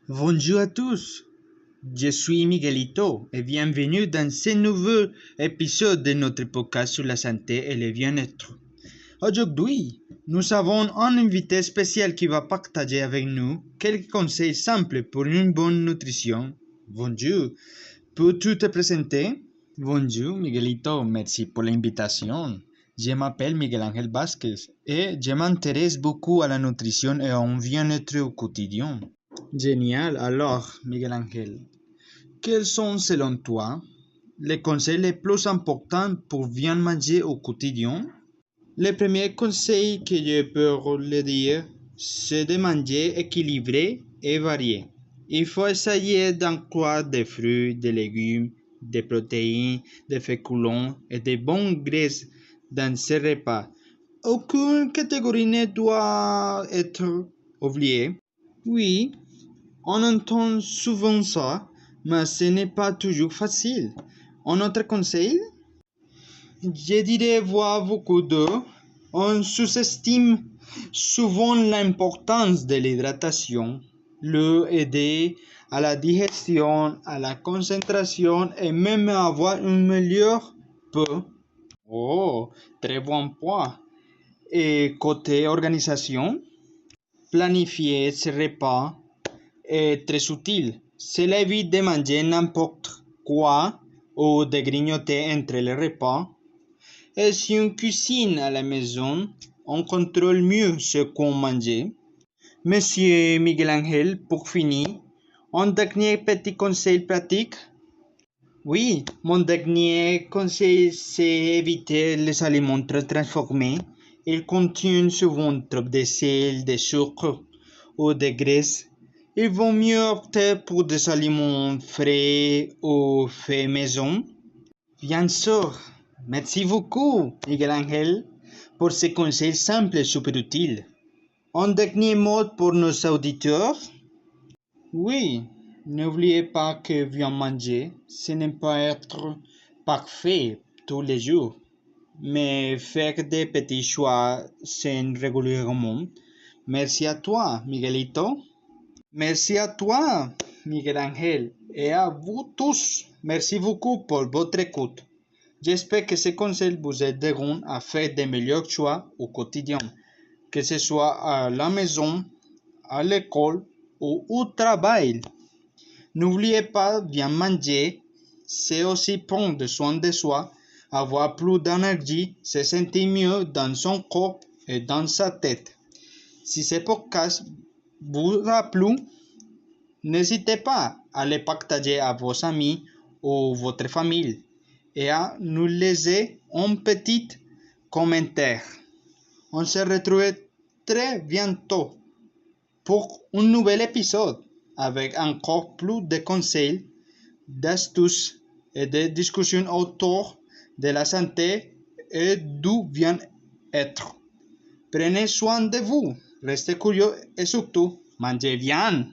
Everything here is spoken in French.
Bonjour à tous, je suis Miguelito et bienvenue dans ce nouveau épisode de notre podcast sur la santé et le bien-être. Aujourd'hui, nous avons un invité spécial qui va partager avec nous quelques conseils simples pour une bonne nutrition. Bonjour, peux-tu te présenter? Bonjour Miguelito, merci pour l'invitation. Je m'appelle Miguel Ángel Vázquez et je m'intéresse beaucoup à la nutrition et à un bien-être au quotidien. Génial. Alors, Miguel Ángel, quels sont selon toi les conseils les plus importants pour bien manger au quotidien? Le premier conseil que je peux le dire, c'est de manger équilibré et varié. Il faut essayer d'inclure des fruits, des légumes, des protéines, des féculents et des bonnes graisses dans ses repas. Aucune catégorie ne doit être oubliée. Oui, on entend souvent ça, mais ce n'est pas toujours facile. Un autre conseil, je dirais voir beaucoup d'eau. On sous-estime souvent l'importance de l'hydratation. L'eau aide à la digestion, à la concentration et même à avoir une meilleure peau. Oh, très bon point. Et côté organisation, planifier ses repas est très utile. Cela évite de manger n'importe quoi ou de grignoter entre les repas. Et si on cuisine à la maison, on contrôle mieux ce qu'on mange. Monsieur Miguel Ángel, pour finir, un dernier petit conseil pratique. Oui, mon dernier conseil, c'est éviter les aliments très transformés. Ils contiennent souvent trop de sel, de sucre ou de graisse. Il vaut mieux opter pour des aliments frais ou faits maison. Bien sûr. Merci beaucoup, Miguel Ángel, pour ces conseils simples et super utiles. Un dernier mot pour nos auditeurs. Oui, n'oubliez pas que bien manger, ce n'est pas être parfait tous les jours, mais faire des petits choix sains régulièrement. Merci à toi, Miguelito. Merci à toi, Miguel Ángel, et à vous tous. Merci beaucoup pour votre écoute. J'espère que ces conseils vous aideront à faire des meilleurs choix au quotidien, que ce soit à la maison, à l'école ou au travail. N'oubliez pas, bien manger, c'est aussi prendre soin de soi, avoir plus d'énergie, se sentir mieux dans son corps et dans sa tête. Si ce podcast vous a plu, n'hésitez pas à le partager à vos amis ou votre famille et à nous laisser un petit commentaire. On se retrouve très bientôt pour un nouvel épisode avec encore plus de conseils, d'astuces et de discussions autour de la santé et du bien-être. Prenez soin de vous, restez curieux et surtout, mangez bien.